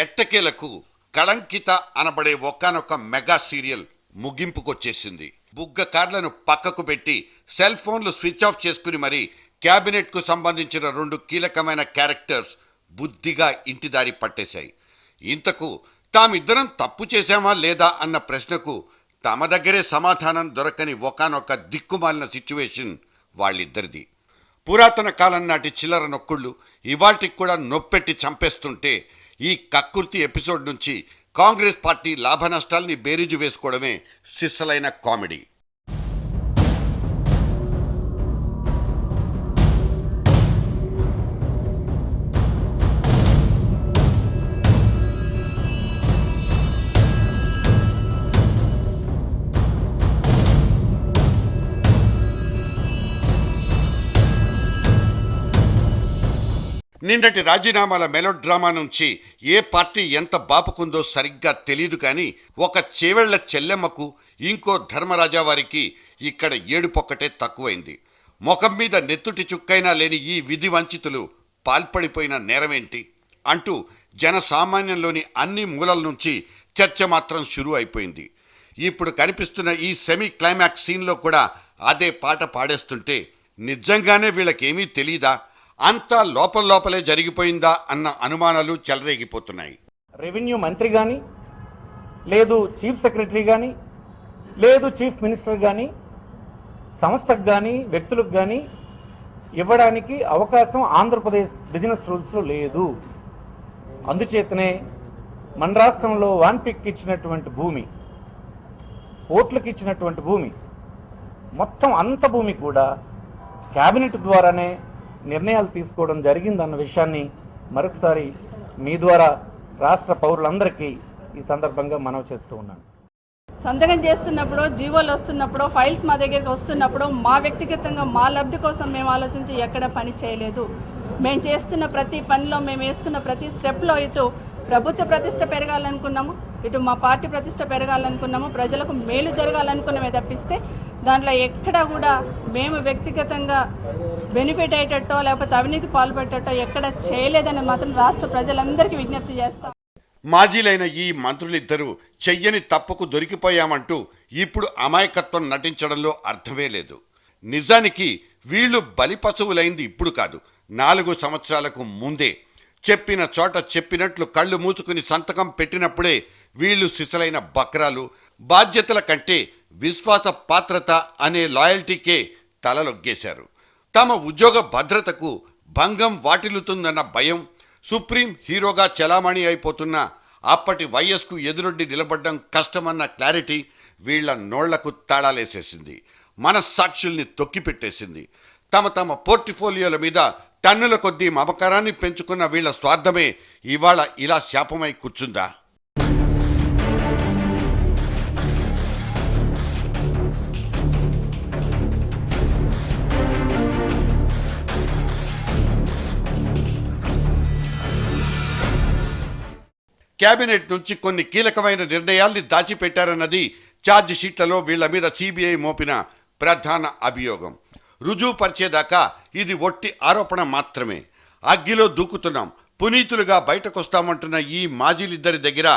ఎట్టకేలకు కళంకిత అనబడే ఒకానొక మెగా సీరియల్ ముగింపుకొచ్చేసింది. బుగ్గ కార్లను పక్కకు పెట్టి సెల్ ఫోన్లు స్విచ్ ఆఫ్ చేసుకుని మరి క్యాబినెట్కు సంబంధించిన 2 కీలకమైన క్యారెక్టర్స్ బుద్ధిగా ఇంటిదారి పట్టేశాయి. ఇంతకు తామిద్దరం తప్పు చేశామా లేదా అన్న ప్రశ్నకు తమ దగ్గరే సమాధానం దొరకని ఒకానొక దిక్కుమాలిన సిచ్యువేషన్ వాళ్ళిద్దరిది. పురాతన కాలం నాటి చిల్లర నొక్కుళ్ళు ఇవాల్టికి కూడా నొప్పెట్టి చంపేస్తుంటే ఈ కక్కుర్తి ఎపిసోడ్ నుంచి కాంగ్రెస్ పార్టీ లాభ నష్టాల్ని బేరీజు వేసుకోవడమే సిస్సలైన కామెడీ. నిన్నటి రాజీనామాల మెలోడ్రామా నుంచి ఏ పార్టీ ఎంత బాపుకుందో సరిగ్గా తెలీదు, కానీ ఒక చేవెళ్ల చెల్లెమ్మకు ఇంకో ధర్మరాజా వారికి ఇక్కడ ఏడుపొక్కటే తక్కువైంది. ముఖం మీద నెత్తుటి చుక్కైనా లేని ఈ విధి వంచితులు పాల్పడిపోయిన నేరమేంటి అంటూ జనసామాన్యంలోని అన్ని మూలల నుంచి చర్చ మాత్రం షురూ అయిపోయింది. ఇప్పుడు కనిపిస్తున్న ఈ సెమీ క్లైమాక్స్ సీన్లో కూడా అదే పాట పాడేస్తుంటే నిజంగానే వీళ్ళకేమీ తెలీదా, అంతా లోపలే జరిగిపోయిందా అన్న అనుమానాలు చెలరేగిపోతున్నాయి. రెవెన్యూ మంత్రి కానీ, లేదు చీఫ్ సెక్రటరీ కానీ, లేదు చీఫ్ మినిస్టర్ కానీ, సంస్థకు కానీ వ్యక్తులకు కానీ ఇవ్వడానికి అవకాశం ఆంధ్రప్రదేశ్ బిజినెస్ రూల్స్లో లేదు. అందుచేతనే మన రాష్ట్రంలో వాన్పిక్ ఇచ్చినటువంటి భూమి, పోర్ట్లకు ఇచ్చినటువంటి భూమి, మొత్తం అంత భూమి కూడా క్యాబినెట్ ద్వారానే నిర్ణయాలు తీసుకోవడం జరిగిందన్న విషయాన్ని మరొకసారి మీ ద్వారా రాష్ట్ర పౌరులందరికీ ఈ సందర్భంగా మనవి చేస్తూ ఉన్నాను. సంతకం చేస్తున్నప్పుడు, జీవోలు వస్తున్నప్పుడు, ఫైల్స్ మా దగ్గరికి వస్తున్నప్పుడు మా వ్యక్తిగతంగా మా లబ్ధి కోసం మేము ఆలోచించి ఎక్కడ పని చేయలేదు. మేము చేస్తున్న ప్రతి పనిలో, మేము వేస్తున్న ప్రతి స్టెప్లో ఇటు ప్రభుత్వ ప్రతిష్ట పెరగాలనుకున్నాము, ఇటు మా పార్టీ ప్రతిష్ట పెరగాలనుకున్నాము, ప్రజలకు మేలు జరగాలనుకున్నామే తప్పిస్తే దాంట్లో ఎక్కడా కూడా మేము వ్యక్తిగతంగా బెనిఫిట్ అయ్యేటట్టో లేకపోతే అవినీతి పాల్పడేటట్టో ఎక్కడ చేయలేదని మాత్రం రాష్ట్ర ప్రజలందరికీ విజ్ఞప్తి చేస్తాం. మాజీలైన ఈ మంత్రులిద్దరూ చెయ్యని తప్పుకు దొరికిపోయామంటూ ఇప్పుడు అమాయకత్వం నటించడంలో అర్థమే లేదు. నిజానికి వీళ్ళు బలిపశువులైంది ఇప్పుడు కాదు, 4 సంవత్సరాలకు ముందే. చెప్పిన చోట చెప్పినట్లు కళ్ళు మూసుకుని సంతకం పెట్టినప్పుడే వీళ్ళు సిసలైన బక్రాలు. బాధ్యతల కంటే విశ్వాస పాత్రత అనే లాయల్టీకే తలలొగ్గేశారు. తమ ఉద్యోగ భద్రతకు భంగం వాటిల్లుతుందన్న భయం, సుప్రీం హీరోగా చలామణి అయిపోతున్న అప్పటి వైఎస్కు ఎదురొడ్డి నిలబడ్డం కష్టమన్న క్లారిటీ వీళ్ల నోళ్లకు తాళాలేసేసింది. మనస్సాక్షుల్ని తొక్కిపెట్టేసింది. తమ పోర్ట్ఫోలియోల మీద టన్నుల కొద్దీ మమకారాన్ని పెంచుకున్న వీళ్ల స్వార్థమే ఇవాళ ఇలా శాపమై కూర్చుందా? కేబినెట్ నుంచి కొన్ని కీలకమైన నిర్ణయాల్ని దాచిపెట్టారన్నది ఛార్జ్ షీట్లలో వీళ్ల మీద సిబిఐ మోపిన ప్రధాన అభియోగం. రుజువు పరిచేదాకా ఇది ఒట్టి ఆరోపణ మాత్రమే. అగ్గిలో దూకుతున్నాం, పునీతులుగా బయటకొస్తామంటున్న ఈ మాజీలిద్దరి దగ్గర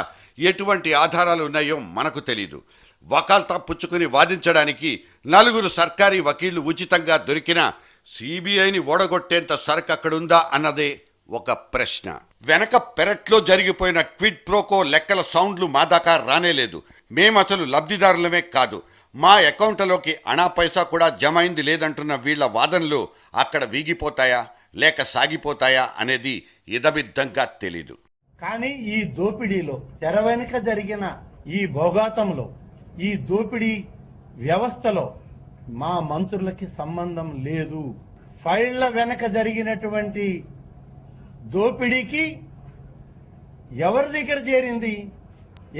ఎటువంటి ఆధారాలు ఉన్నాయో మనకు తెలీదు. వకాల్తా పుచ్చుకుని వాదించడానికి 4 సర్కారీ వకీళ్లు ఉచితంగా దొరికినా సిబిఐని ఓడగొట్టేంత సరకు అక్కడుందా అన్నదే ఒక ప్రశ్న. వెనక పెరట్లో జరిగిపోయిన క్విడ్ ప్రోకో లెక్కల సౌండ్లు మా దాకా రానేలేదు. మేమసలు లబ్ధిదారులమే కాదు, మా అకౌంట్లోకి అణా పైసా కూడా జమ అయింది లేదంటున్న వీళ్ల వాదనలు అక్కడ వీగిపోతాయా లేక సాగిపోతాయా అనేది ఇదమిద్దంగా తెలీదు. కానీ ఈ దోపిడీలో, తెర వెనుక జరిగిన ఈ భోగాతంలో, ఈ దోపిడీ వ్యవస్థలో మా మంత్రులకి సంబంధం లేదు. ఫైళ్ల వెనక జరిగినటువంటి దోపిడీకి ఎవరి దగ్గర చేరింది?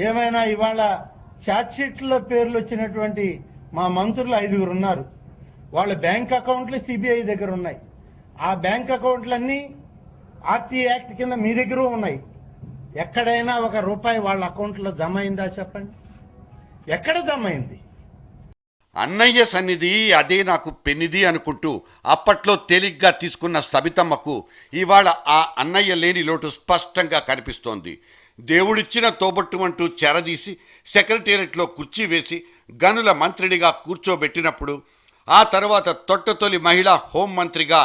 ఏమైనా ఇవాళ ఛార్జ్షీట్లో పేర్లు వచ్చినటువంటి మా మంత్రులు 5 ఉన్నారు. వాళ్ళ బ్యాంక్ అకౌంట్లు సిబిఐ దగ్గర ఉన్నాయి. ఆ బ్యాంక్ అకౌంట్లన్నీ ఆర్టీ యాక్ట్ కింద మీ దగ్గర ఉన్నాయి. ఎక్కడైనా ₹1 వాళ్ళ అకౌంట్లో జమ అయిందా చెప్పండి? ఎక్కడ జమ అయింది? అన్నయ్య సన్నిధి అదే నాకు పెన్నిది అనుకుంటూ అప్పట్లో తేలిగ్గా తీసుకున్న సబితమ్మకు ఇవాళ ఆ అన్నయ్య లేని లోటు స్పష్టంగా కనిపిస్తోంది. దేవుడిచ్చిన తోబట్టుమంటూ చెరదీసి సెక్రటేరియట్లో కుర్చీ వేసి గనుల మంత్రినిగా కూర్చోబెట్టినప్పుడు, ఆ తర్వాత తొట్టతొలి మహిళా హోంమంత్రిగా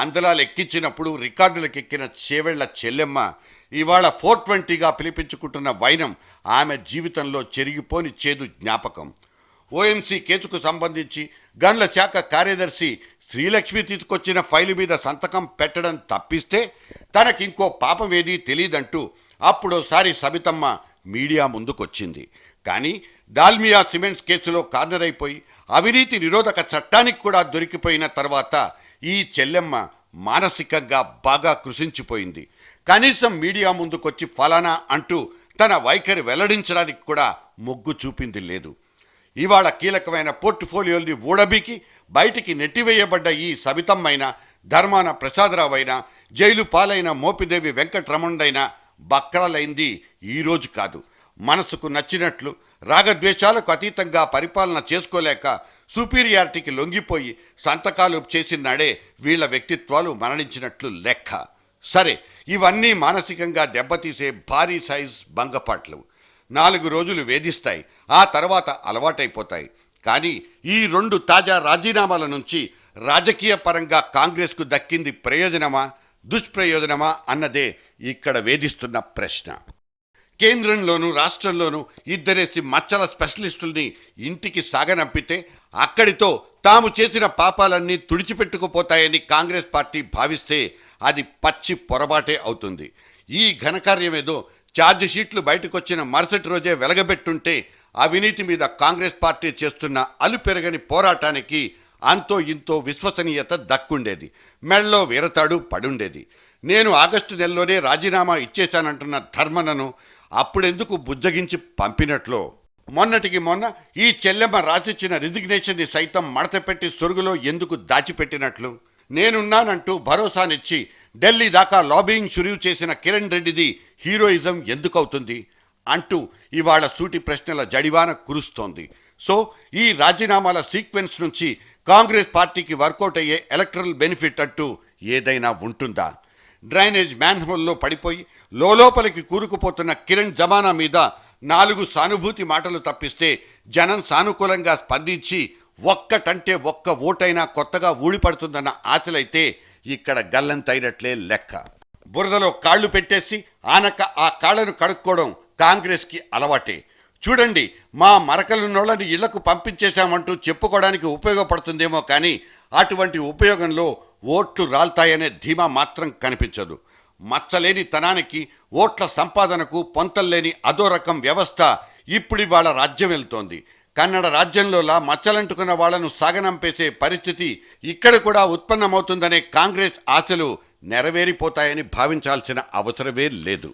అందలాలు ఎక్కించినప్పుడు రికార్డులకెక్కిన చేవెళ్ల చెల్లెమ్మ ఇవాళ 420గా పిలిపించుకుంటున్న వైనం ఆమె జీవితంలో చెరిగిపోని చేదు జ్ఞాపకం. ఓఎంసీ కేసుకు సంబంధించి గన్ల శాఖ కార్యదర్శి శ్రీలక్ష్మి తీసుకొచ్చిన ఫైలు మీద సంతకం పెట్టడం తప్పిస్తే తనకింకో పాపమేదీ తెలియదంటూ అప్పుడోసారి సబితమ్మ మీడియా ముందుకొచ్చింది. కానీ దాల్మియా సిమెంట్స్ కేసులో కార్నర్ అయిపోయి అవినీతి నిరోధక చట్టానికి కూడా దొరికిపోయిన తర్వాత ఈ చెల్లెమ్మ మానసికంగా బాగా కృషించిపోయింది. కనీసం మీడియా ముందుకొచ్చి ఫలానా అంటూ తన వైఖరి వెల్లడించడానికి కూడా మొగ్గు చూపింది లేదు. ఇవాళ కీలకమైన పోర్ట్ఫోలియోల్ని ఊడబీకి బయటికి నెట్టివేయబడ్డ ఈ సబితమ్మైనా, ధర్మాన ప్రసాదరావు అయినా, జైలు పాలైన మోపిదేవి వెంకటరమణుడైనా బక్రాలైంది ఈరోజు కాదు. మనసుకు నచ్చినట్లు రాగద్వేషాలకు అతీతంగా పరిపాలన చేసుకోలేక సుపీరియారిటీకి లొంగిపోయి సంతకాలు చేసినాడే వీళ్ల వ్యక్తిత్వాలు మరణించినట్లు లెక్క. సరే, ఇవన్నీ మానసికంగా దెబ్బతీసే భారీ సైజ్ భంగపాట్లు 4 రోజులు వేధిస్తాయి, ఆ తర్వాత అలవాటైపోతాయి. కానీ ఈ 2 తాజా రాజీనామాల నుంచి రాజకీయ పరంగా కాంగ్రెస్కు దక్కింది ప్రయోజనమా, దుష్ప్రయోజనమా అన్నదే ఇక్కడ వేధిస్తున్న ప్రశ్న. కేంద్రంలోనూ రాష్ట్రంలోనూ ఇద్దరేసి మచ్చల స్పెషలిస్టుల్ని ఇంటికి సాగనంపితే అక్కడితో తాము చేసిన పాపాలన్నీ తుడిచిపెట్టుకుపోతాయని కాంగ్రెస్ పార్టీ భావిస్తే అది పచ్చి పొరపాటే అవుతుంది. ఈ ఘనకార్యమేదో ఛార్జ్ షీట్లు బయటకొచ్చిన మరుసటి రోజే వెలగబెట్టుంటే అవినీతి మీద కాంగ్రెస్ పార్టీ చేస్తున్న అలుపెరగని పోరాటానికి అంతో ఇంతో విశ్వసనీయత దక్కుండేది, మెళ్ళో వీరతాడు పడుండేది. నేను ఆగస్టు నెలలోనే రాజీనామా ఇచ్చేశానంటున్న ధర్మనను అప్పుడెందుకు బుజ్జగించి పంపినట్లో, మొన్నటికి మొన్న ఈ చెల్లెమ్మ రాసిచ్చిన రిజిగ్నేషన్ని సైతం మడతపెట్టి సొరుగులో ఎందుకు దాచిపెట్టినట్లు, నేనున్నానంటూ భరోసానిచ్చి ఢిల్లీ దాకా లాబింగ్ షురూ చేసిన కిరణ్ రెడ్డిది హీరోయిజం ఎందుకవుతుంది అంటూ ఇవాళ సూటి ప్రశ్నల జడివాన కురుస్తోంది. సో ఈ రాజీనామాల సీక్వెన్స్ నుంచి కాంగ్రెస్ పార్టీకి వర్కౌట్ అయ్యే ఎలక్టరల్ బెనిఫిట్ అంటూ ఏదైనా ఉంటుందా? డ్రైనేజ్ మ్యాన్హోల్లో పడిపోయి లోపలికి కూరుకుపోతున్న కిరణ్ జమానా మీద 4 సానుభూతి మాటలు తప్పిస్తే జనం సానుకూలంగా స్పందించి ఒక్కటంటే ఒక్క ఓటైనా కొత్తగా ఊడిపడుతుందన్న ఆశలైతే ఇక్కడ గల్లంతైనట్లే లెక్క. బురదలో కాళ్ళు పెట్టేసి ఆనక ఆ కాళ్లను కడుక్కోవడం కాంగ్రెస్కి అలవాటే. చూడండి, మా మరకలున్నోళ్ళని ఇళ్లకు పంపించేశామంటూ చెప్పుకోవడానికి ఉపయోగపడుతుందేమో కానీ అటువంటి ఉపయోగంలో ఓట్లు రాల్తాయనే ధీమా మాత్రం కనిపించదు. మచ్చలేని తనానికి, ఓట్ల సంపాదనకు పొంతల్లేని అదో రకం వ్యవస్థ ఇప్పుడివాళ రాజ్యం వెళ్తోంది. కన్నడ రాజ్యంలోలా మచ్చలంటుకున్న వాళ్లను సాగనంపేసే పరిస్థితి ఇక్కడ కూడా ఉత్పన్నమవుతుందనే కాంగ్రెస్ ఆశలు నెరవేరిపోతాయని భావించాల్సిన అవసరమే లేదు.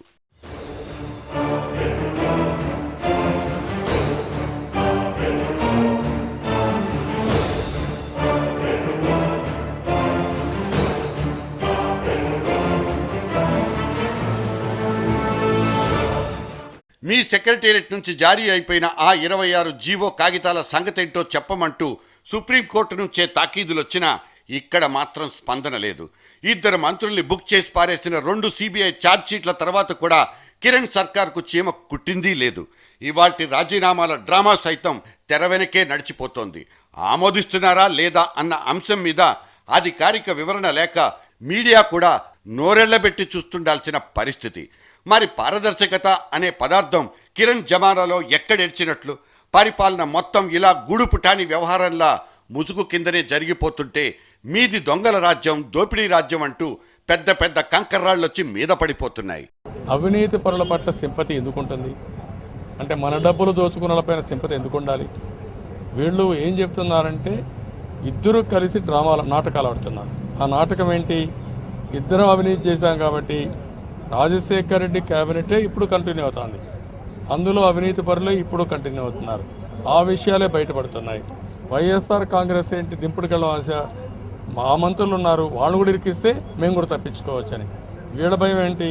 మీ సెక్రటేరియట్ నుంచి జారీ అయిపోయిన ఆ 26 జీవో కాగితాల సంగతేంటో చెప్పమంటూ సుప్రీంకోర్టు నుంచే తాకీదులొచ్చినా ఇక్కడ మాత్రం స్పందన లేదు. 2 మంత్రుల్ని బుక్ చేసి పారేసిన 2 సిబిఐ ఛార్జ్షీట్ల తర్వాత కూడా కిరణ్ సర్కార్కు చీమ కుట్టిందీ లేదు. ఇవాల్టి రాజీనామాల డ్రామా సైతం తెర వెనకే నడిచిపోతోంది. ఆమోదిస్తున్నారా లేదా అన్న అంశం మీద అధికారిక వివరణ లేక మీడియా కూడా నోరెళ్లబెట్టి చూస్తుండాల్సిన పరిస్థితి. మరి పారదర్శకత అనే పదార్థం కిరణ్ జమానాలో ఎక్కడెడ్చినట్లు, పరిపాలన మొత్తం ఇలా గూడుపుటాని వ్యవహారంలా ముసుగు కిందనే జరిగిపోతుంటే మీది దొంగల రాజ్యం, దోపిడీ రాజ్యం అంటూ పెద్ద పెద్ద కంకర్రాళ్ళొచ్చి మీద పడిపోతున్నాయి. అవినీతి పరుల పట్ల సింపతి ఎందుకుంటుంది అంటే, మన డబ్బులు దోచుకున్న పైన సింపతి ఎందుకు ఉండాలి? వీళ్ళు ఏం చెప్తున్నారంటే ఇద్దరు కలిసి నాటకాలు ఆడుతున్నారు. ఆ నాటకం ఏంటి? ఇద్దరం అవినీతి చేశాం కాబట్టి రాజశేఖర్ రెడ్డి క్యాబినెటే ఇప్పుడు కంటిన్యూ అవుతుంది, అందులో అవినీతి పరులే ఇప్పుడు కంటిన్యూ అవుతున్నారు. ఆ విషయాలే బయటపడుతున్నాయి. వైఎస్ఆర్ కాంగ్రెస్ ఏంటి దింపుడుకెళ్ళ ఆశ, మా మంత్రులు ఉన్నారు వాళ్ళు కూడా ఇరికిస్తే మేము కూడా తప్పించుకోవచ్చని. వీళ్ళ భయం ఏంటి?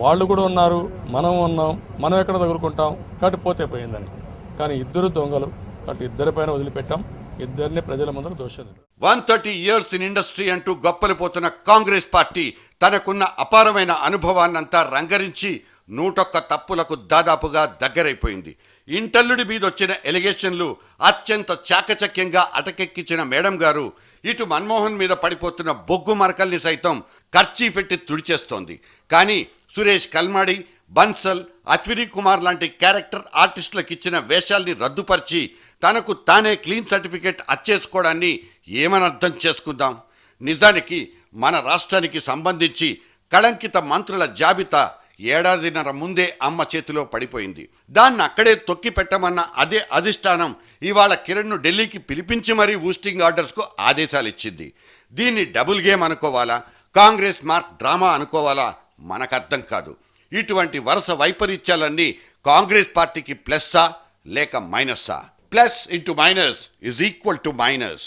వాళ్ళు కూడా ఉన్నారు, మనం ఉన్నాం, మనం ఎక్కడ తగులుకుంటాం కాబట్టి పోతే పోయిందని. కానీ ఇద్దరు దొంగలు కాబట్టి ఇద్దరిపైన వదిలిపెట్టాం, ఇద్దరిని ప్రజల ముందర దోషం. 130 years ఇన్ ఇండస్ట్రీ అంటూ గొప్పలు పోతున్న కాంగ్రెస్ పార్టీ తనకున్న అపారమైన అనుభవాన్నంతా రంగరించి 101 తప్పులకు దాదాపుగా దగ్గరైపోయింది. ఇంటల్లుడి మీద వచ్చిన ఎలిగేషన్లు అత్యంత చాకచక్యంగా అటకెక్కించిన మేడం గారు ఇటు మన్మోహన్ మీద పడిపోతున్న బొగ్గు మరకల్ని సైతం ఖర్చీ పెట్టి తుడిచేస్తోంది. కానీ సురేష్ కల్మాడి, బన్సల్, అశ్విని కుమార్ లాంటి క్యారెక్టర్ ఆర్టిస్టులకు ఇచ్చిన వేషాల్ని రద్దుపరిచి తనకు తానే క్లీన్ సర్టిఫికేట్ అచ్చేసుకోవడాన్ని ఏమని అర్థం చేసుకుందాం? నిజానికి మన రాష్ట్రానికి సంబంధించి కళంకిత మంత్రుల జాబితా ఏడాదిన్నర ముందే అమ్మ చేతిలో పడిపోయింది. దాన్ని అక్కడే తొక్కి పెట్టమన్న అదే అధిష్టానం ఇవాళ కిరణ్ను ఢిల్లీకి పిలిపించి మరీ ఊస్టింగ్ ఆర్డర్స్కు ఆదేశాలు ఇచ్చింది. దీన్ని డబుల్ గేమ్ అనుకోవాలా, కాంగ్రెస్ మార్క్ డ్రామా అనుకోవాలా మనకు అర్థం కాదు. ఇటువంటి వరుస వైపరీత్యాలన్నీ కాంగ్రెస్ పార్టీకి ప్లస్సా లేక మైనస్సా? Plus into minus is equal to minus.